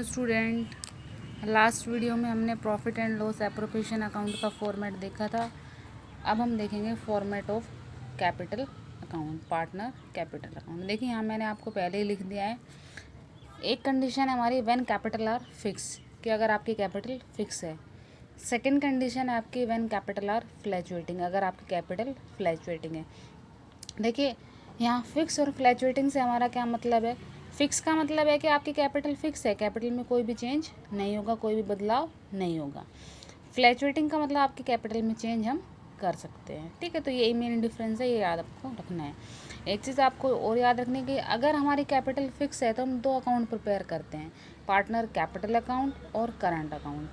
Student, last video में हमने profit and loss appropriation account का फॉर्मेट देखा था। अब हम देखेंगे format of capital account, partner capital account. देखिए यहाँ मैंने आपको पहले ही लिख दिया है। एक कंडीशन है हमारी व्हेन कैपिटल आर फिक्स, कि अगर आपकी कैपिटल फिक्स है। सेकंड कंडीशन है आपकी व्हेन कैपिटल आर फ्लैक्चुएटिंग, अगर आपकी कैपिटल फ्लैक्चुएटिंग है। देखिए यहाँ फिक्स और फ्लैक्चुएटिंग से हमारा क्या मतलब है। फिक्स का मतलब है कि आपकी कैपिटल फिक्स है, कैपिटल में कोई भी चेंज नहीं होगा, कोई भी बदलाव नहीं होगा। फ्लैक्चुएटिंग का मतलब आपकी कैपिटल में चेंज हम कर सकते हैं। ठीक है, तो यही मेन डिफरेंस है, ये याद आपको रखना है। एक चीज़ आपको और याद रखने की, अगर हमारी कैपिटल फिक्स है तो हम दो अकाउंट प्रिपेयर करते हैं, पार्टनर कैपिटल अकाउंट और करंट अकाउंट।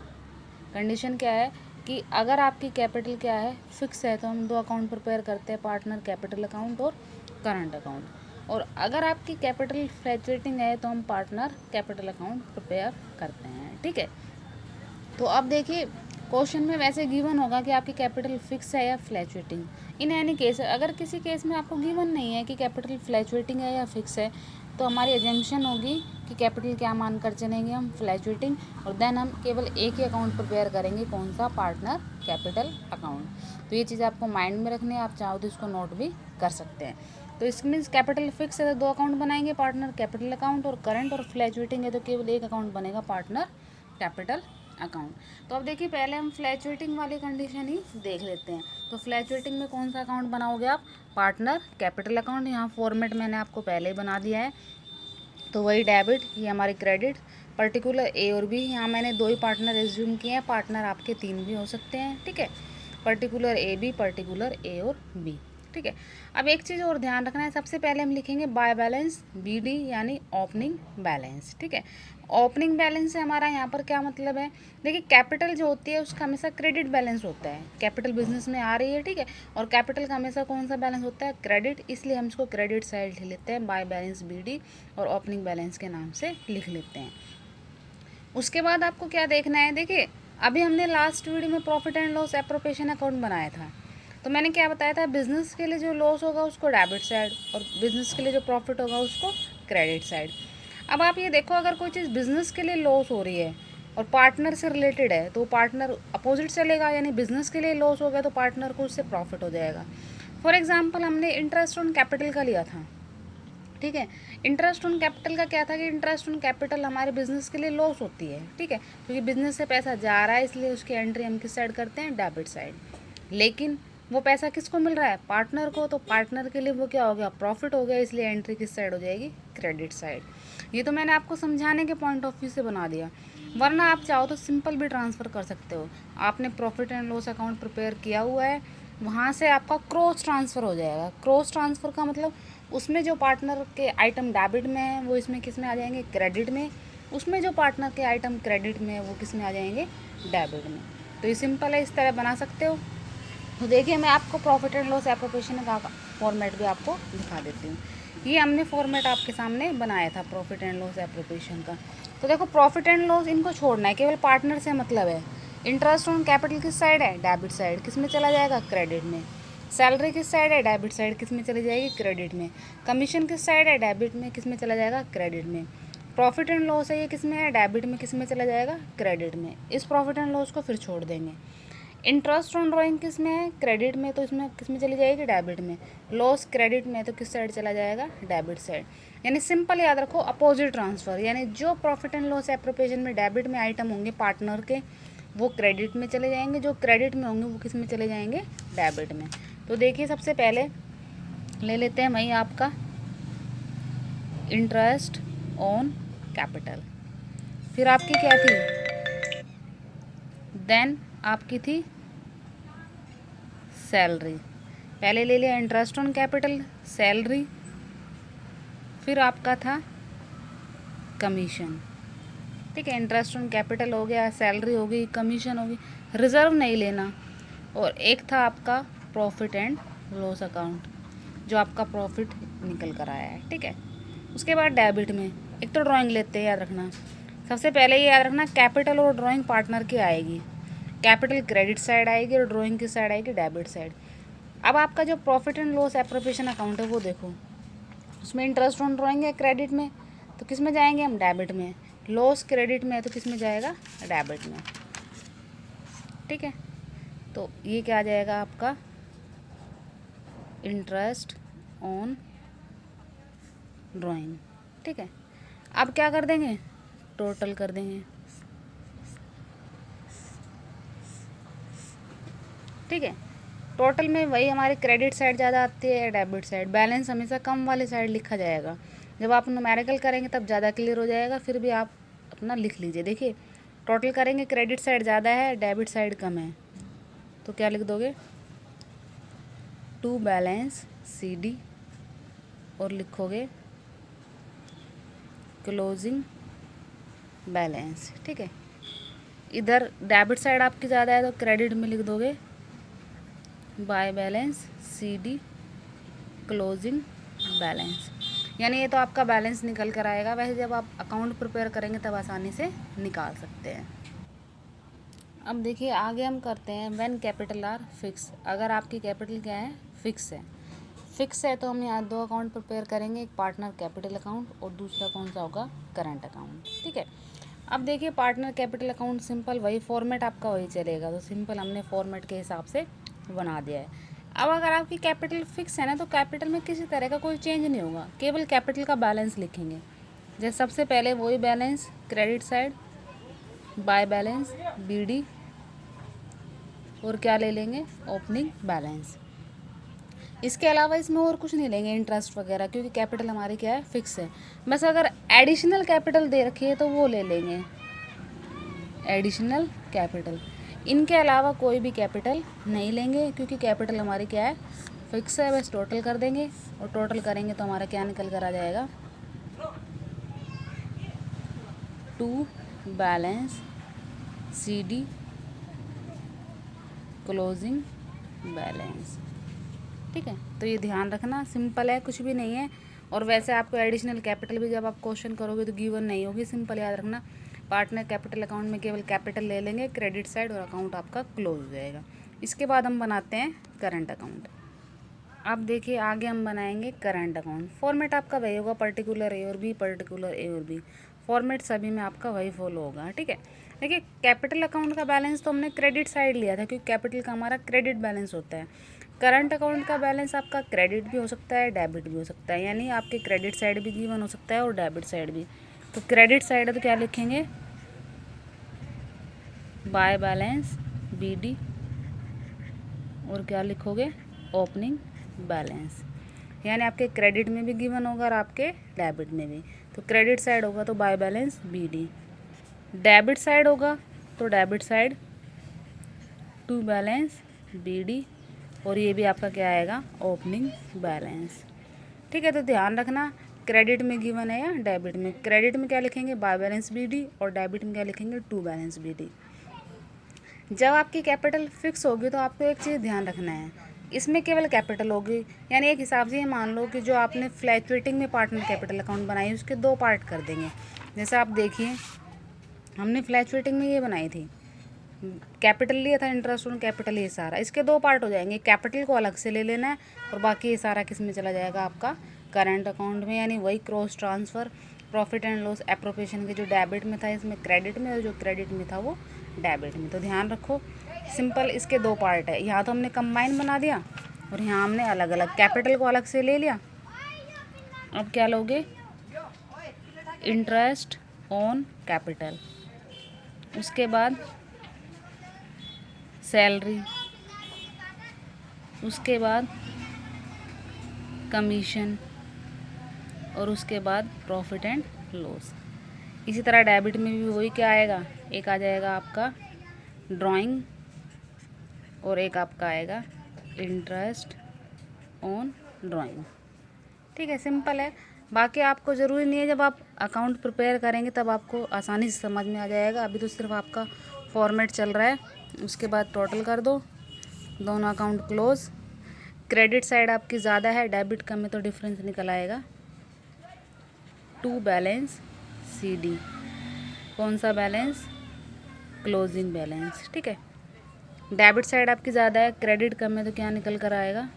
कंडीशन क्या है कि अगर आपकी कैपिटल क्या है फिक्स है तो हम दो अकाउंट प्रिपेयर करते हैं, पार्टनर कैपिटल अकाउंट और करंट अकाउंट। और अगर आपकी कैपिटल फ्लैक्चुएटिंग है तो हम पार्टनर कैपिटल अकाउंट प्रिपेयर करते हैं। ठीक है, तो अब देखिए क्वेश्चन में वैसे गिवन होगा कि आपकी कैपिटल फिक्स है या फ्लैक्चुएटिंग। इन एनी केस अगर किसी केस में आपको गिवन नहीं है कि कैपिटल फ्लैक्चुएटिंग है या फिक्स है, तो हमारी एजम्पशन होगी कि कैपिटल क्या मान कर चलेंगे हम, फ्लैक्चुएटिंग, और देन हम केवल एक ही अकाउंट प्रिपेयर करेंगे, कौन सा, पार्टनर कैपिटल अकाउंट। तो ये चीज़ आपको माइंड में रखनी है, आप चाहो तो इसको नोट भी कर सकते हैं। तो इसके मीन्स कैपिटल फिक्स है तो दो अकाउंट बनाएंगे, पार्टनर कैपिटल अकाउंट, और करंट और फ्लैक्चुएटिंग है तो केवल एक अकाउंट बनेगा, पार्टनर कैपिटल अकाउंट। तो अब देखिए पहले हम फ्लैक्चुएटिंग वाली कंडीशन ही देख लेते हैं। तो फ्लैक्चुएटिंग में कौन सा अकाउंट बनाओगे आप, पार्टनर कैपिटल अकाउंट। यहाँ फॉर्मेट मैंने आपको पहले ही बना दिया है, तो वही डेबिट, ये हमारी क्रेडिट। पर्टिकुलर ए और बी, यहाँ मैंने दो ही पार्टनर एज्यूम किए हैं, पार्टनर आपके तीन भी हो सकते हैं। ठीक है, पर्टिकुलर ए बी, पर्टिकुलर ए और बी। ठीक है, अब एक चीज़ और ध्यान रखना है, सबसे पहले हम लिखेंगे बाय बैलेंस BD, यानी ओपनिंग बैलेंस। ठीक है, ओपनिंग बैलेंस से हमारा यहाँ पर क्या मतलब है। देखिए कैपिटल जो होती है उसका हमेशा क्रेडिट बैलेंस होता है, कैपिटल बिजनेस में आ रही है। ठीक है, और कैपिटल का हमेशा कौन सा बैलेंस होता है, क्रेडिट, इसलिए हम इसको क्रेडिट साइड लिख लेते हैं, बाय बैलेंस BD, और ओपनिंग बैलेंस के नाम से लिख लेते हैं। उसके बाद आपको क्या देखना है, देखिए अभी हमने लास्ट वीडियो में profit and loss appropriation account बनाया था, तो मैंने क्या बताया था, बिजनेस के लिए जो लॉस होगा उसको डेबिट साइड, और बिजनेस के लिए जो प्रॉफिट होगा उसको क्रेडिट साइड। अब आप ये देखो, अगर कोई चीज़ बिजनेस के लिए लॉस हो रही है और पार्टनर से रिलेटेड है तो पार्टनर अपोजिट चलेगा, यानी बिजनेस के लिए लॉस हो गया तो पार्टनर को उससे प्रॉफिट हो जाएगा। फॉर एग्जाम्पल हमने इंटरेस्ट ऑन कैपिटल का लिया था। ठीक है, इंटरेस्ट ऑन कैपिटल का क्या था कि इंटरेस्ट ऑन कैपिटल हमारे बिजनेस के लिए लॉस होती है। ठीक है, क्योंकि बिजनेस से पैसा जा रहा है, इसलिए उसकी एंट्री हम किस साइड करते हैं, डेबिट साइड। लेकिन वो पैसा किसको मिल रहा है, पार्टनर को, तो पार्टनर के लिए वो क्या हो गया, प्रॉफिट हो गया, इसलिए एंट्री किस साइड हो जाएगी, क्रेडिट साइड। ये तो मैंने आपको समझाने के पॉइंट ऑफ व्यू से बना दिया, वरना आप चाहो तो सिंपल भी ट्रांसफ़र कर सकते हो। आपने profit and loss account prepare किया हुआ है, वहाँ से आपका क्रॉस ट्रांसफ़र हो जाएगा। क्रॉस ट्रांसफ़र का मतलब उसमें जो पार्टनर के आइटम डेबिट में है वो इसमें किस में आ जाएंगे, क्रेडिट में। उसमें जो पार्टनर के आइटम क्रेडिट में है वो किस में आ जाएंगे, डेबिट में। तो ये सिंपल है, इस तरह बना सकते हो। तो देखिए मैं आपको प्रॉफिट एंड लॉस एप्रोप्रिएशन का फॉर्मेट भी आपको दिखा देती हूँ। ये हमने फॉर्मेट आपके सामने बनाया था प्रॉफिट एंड लॉस एप्रोप्रिएशन का। तो देखो प्रॉफिट एंड लॉस इनको छोड़ना है, केवल पार्टनर से मतलब है। इंटरेस्ट ऑन कैपिटल किस साइड है, डेबिट साइड, किस में चला जाएगा, क्रेडिट में। सैलरी किस साइड है, डेबिट साइड, किस में चली जाएगी, क्रेडिट में। कमीशन किस साइड है, डेबिट में, किस में चला जाएगा, क्रेडिट में। प्रॉफिट एंड लॉस है ये किस में है, डेबिट में, किस में चला जाएगा, क्रेडिट में। इस प्रॉफिट एंड लॉस को फिर छोड़ देंगे। इंटरेस्ट ऑन ड्राइंग किस में है, क्रेडिट में, तो इसमें किस में चली जाएगी, डेबिट में। लॉस क्रेडिट में, तो किस साइड चला जाएगा, डेबिट साइड। यानी सिंपल याद रखो, अपोजिट ट्रांसफ़र, यानी जो प्रॉफिट एंड लॉस एप्रोप्रिएशन में डेबिट में आइटम होंगे पार्टनर के, वो क्रेडिट में चले जाएंगे, जो क्रेडिट में होंगे वो किस में चले जाएंगे, डेबिट में। तो देखिए सबसे पहले ले लेते हैं वही आपका इंटरेस्ट ऑन कैपिटल, फिर आपकी क्या थी, देन आपकी थी सैलरी। पहले ले लिया इंटरेस्ट ऑन कैपिटल, सैलरी, फिर आपका था कमीशन। ठीक है, इंटरेस्ट ऑन कैपिटल हो गया, सैलरी हो गई, कमीशन होगी, रिजर्व नहीं लेना। और एक था आपका प्रॉफिट एंड लॉस अकाउंट, जो आपका प्रॉफिट निकल कर आया है। ठीक है, उसके बाद डेबिट में एक तो ड्राइंग लेते हैं, याद रखना। सबसे पहले ये याद रखना, कैपिटल और ड्राइंग पार्टनर की आएगी, कैपिटल क्रेडिट साइड आएगी और ड्राइंग की साइड आएगी, डेबिट साइड। अब आपका जो profit and loss appropriation account है वो देखो, उसमें इंटरेस्ट ऑन ड्राइंग है क्रेडिट में, तो किस में जाएंगे हम, डेबिट में। लॉस क्रेडिट में है तो किस में जाएगा, डेबिट में। ठीक है, तो ये क्या आ जाएगा आपका, इंटरेस्ट ऑन ड्राइंग। ठीक है, अब क्या कर देंगे, टोटल कर देंगे। ठीक है, टोटल में वही हमारी क्रेडिट साइड ज़्यादा आती है या डेबिट साइड, बैलेंस हमेशा कम वाली साइड लिखा जाएगा। जब आप न्यूमेरिकल करेंगे तब ज़्यादा क्लियर हो जाएगा, फिर भी आप अपना लिख लीजिए। देखिए टोटल करेंगे, क्रेडिट साइड ज़्यादा है, डेबिट साइड कम है, तो क्या लिख दोगे, टू बैलेंस CD और लिखोगे क्लोजिंग बैलेंस। ठीक है, इधर डेबिट साइड आपकी ज़्यादा है तो क्रेडिट में लिख दोगे by balance CD closing balance. यानी ये तो आपका बैलेंस निकल कर आएगा। वैसे जब आप अकाउंट प्रिपेयर करेंगे तब आसानी से निकाल सकते हैं। अब देखिए आगे हम करते हैं व्हेन कैपिटल आर फिक्स। अगर आपकी कैपिटल क्या है, फिक्स है। फिक्स है तो हम यहाँ दो अकाउंट प्रिपेयर करेंगे, एक पार्टनर कैपिटल अकाउंट और दूसरा कौन सा होगा, करंट अकाउंट। ठीक है, अब देखिए पार्टनर कैपिटल अकाउंट सिंपल वही फॉर्मेट आपका वही चलेगा, तो सिंपल हमने फॉर्मेट के हिसाब से बना दिया है। अब अगर आपकी कैपिटल फिक्स है ना तो कैपिटल में किसी तरह का कोई चेंज नहीं होगा, केवल कैपिटल का बैलेंस लिखेंगे। जैसे सबसे पहले वही balance credit side by balance BD और क्या ले लेंगे, ओपनिंग बैलेंस। इसके अलावा इसमें और कुछ नहीं लेंगे, इंटरेस्ट वगैरह, क्योंकि कैपिटल हमारी क्या है, फिक्स है। बस अगर एडिशनल कैपिटल दे रखी है तो वो ले लेंगे, एडिशनल कैपिटल। इनके अलावा कोई भी कैपिटल नहीं लेंगे, क्योंकि कैपिटल हमारी क्या है, फिक्स है। बस टोटल कर देंगे और टोटल करेंगे तो हमारा क्या निकल कर आ जाएगा, to balance CD closing balance. ठीक है, तो ये ध्यान रखना, सिंपल है, कुछ भी नहीं है। और वैसे आपको एडिशनल कैपिटल भी जब आप क्वेश्चन करोगे तो गिवन नहीं होगी, सिंपल याद रखना। पार्टनर कैपिटल अकाउंट में केवल कैपिटल ले लेंगे, क्रेडिट साइड, और अकाउंट आपका क्लोज हो जाएगा। इसके बाद हम बनाते हैं करंट अकाउंट। अब देखिए आगे हम बनाएंगे करंट अकाउंट। फॉर्मेट आपका वही होगा, पर्टिकुलर A और B, पर्टिकुलर A और B, फॉर्मेट सभी में आपका वही फॉलो होगा। ठीक है, देखिए कैपिटल अकाउंट का बैलेंस तो हमने क्रेडिट साइड लिया था, क्योंकि कैपिटल का हमारा क्रेडिट बैलेंस होता है। करंट अकाउंट का बैलेंस आपका क्रेडिट भी हो सकता है, डेबिट भी हो सकता है, यानी आपके क्रेडिट साइड भी गिवन हो सकता है और डेबिट साइड भी। तो क्रेडिट साइड है तो क्या लिखेंगे, बाय बैलेंस BD और क्या लिखोगे, ओपनिंग बैलेंस। यानी आपके क्रेडिट में भी गिवन होगा और आपके डेबिट में भी। तो क्रेडिट साइड होगा तो by balance BD, debit side होगा तो debit side to balance BD और ये भी आपका क्या आएगा, ओपनिंग बैलेंस। ठीक है, तो ध्यान रखना क्रेडिट में गिवन है या डेबिट में। क्रेडिट में क्या लिखेंगे, बाय बैलेंस BD और डेबिट में क्या लिखेंगे, टू बैलेंस BD। जब आपकी कैपिटल फिक्स होगी तो आपको एक चीज़ ध्यान रखना है, इसमें केवल कैपिटल होगी। यानी एक हिसाब से ये मान लो कि जो आपने फ्लैक्चुएटिंग में पार्टनर कैपिटल अकाउंट बनाई उसके दो पार्ट कर देंगे। जैसे आप देखिए हमने फ्लैक्चुएटिंग में ये बनाई थी, कैपिटल लिया था, इंटरेस्ट ऑन कैपिटल, ये सारा इसके दो पार्ट हो जाएंगे। कैपिटल को अलग से ले लेना है और बाकी ये सारा किस में चला जाएगा, आपका करंट अकाउंट में। यानी वही cross transfer profit and loss appropriation के जो डेबिट में था इसमें क्रेडिट में, और जो क्रेडिट में था वो डेबिट में। तो ध्यान रखो सिंपल इसके दो पार्ट है, यहाँ तो हमने कंबाइन बना दिया और यहाँ हमने अलग अलग, कैपिटल को अलग से ले लिया। अब क्या लोगे, इंटरेस्ट ऑन कैपिटल, उसके बाद सैलरी, उसके बाद कमीशन और उसके बाद प्रॉफिट एंड लॉस। इसी तरह डेबिट में भी वही क्या आएगा, एक आ जाएगा आपका ड्राइंग और एक आपका आएगा इंटरेस्ट ऑन ड्राइंग। ठीक है, सिंपल है। बाकी आपको ज़रूरी नहीं है, जब आप अकाउंट प्रिपेयर करेंगे तब आपको आसानी से समझ में आ जाएगा। अभी तो सिर्फ आपका फॉर्मेट चल रहा है। उसके बाद टोटल कर दो, दोनों अकाउंट क्लोज। क्रेडिट साइड आपकी ज़्यादा है, डेबिट कम है, तो डिफरेंस निकल आएगा टू बैलेंस CD। कौन सा बैलेंस, क्लोजिंग बैलेंस। ठीक है, डेबिट साइड आपकी ज़्यादा है, क्रेडिट कम है, तो क्या निकल कर आएगा,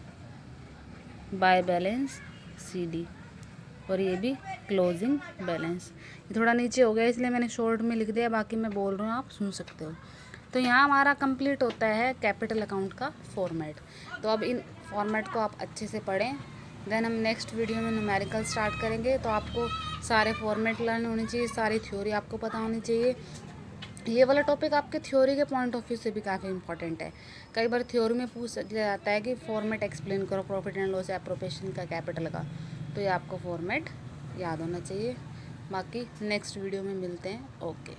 बाय बैलेंस CD और ये भी क्लोजिंग बैलेंस। थोड़ा नीचे हो गया इसलिए मैंने शॉर्ट में लिख दिया, बाकी मैं बोल रहा हूँ आप सुन सकते हो। तो यहाँ हमारा कंप्लीट होता है कैपिटल अकाउंट का फॉर्मेट। तो अब इन फॉर्मेट को आप अच्छे से पढ़ें, देन हम नेक्स्ट वीडियो में न्यूमेरिकल स्टार्ट करेंगे। तो आपको सारे फॉर्मेट लर्न होने चाहिए, सारी थ्योरी आपको पता होनी चाहिए। ये वाला टॉपिक आपके थ्योरी के पॉइंट ऑफ व्यू से भी काफ़ी इंपॉर्टेंट है। कई बार थ्योरी में पूछ जाता है कि फॉर्मेट एक्सप्लेन करो प्रॉफिट एंड लॉस एप्रोप्रिएशन का कैपिटल का, तो ये आपको फॉर्मेट याद होना चाहिए। बाकी नेक्स्ट वीडियो में मिलते हैं। ओके।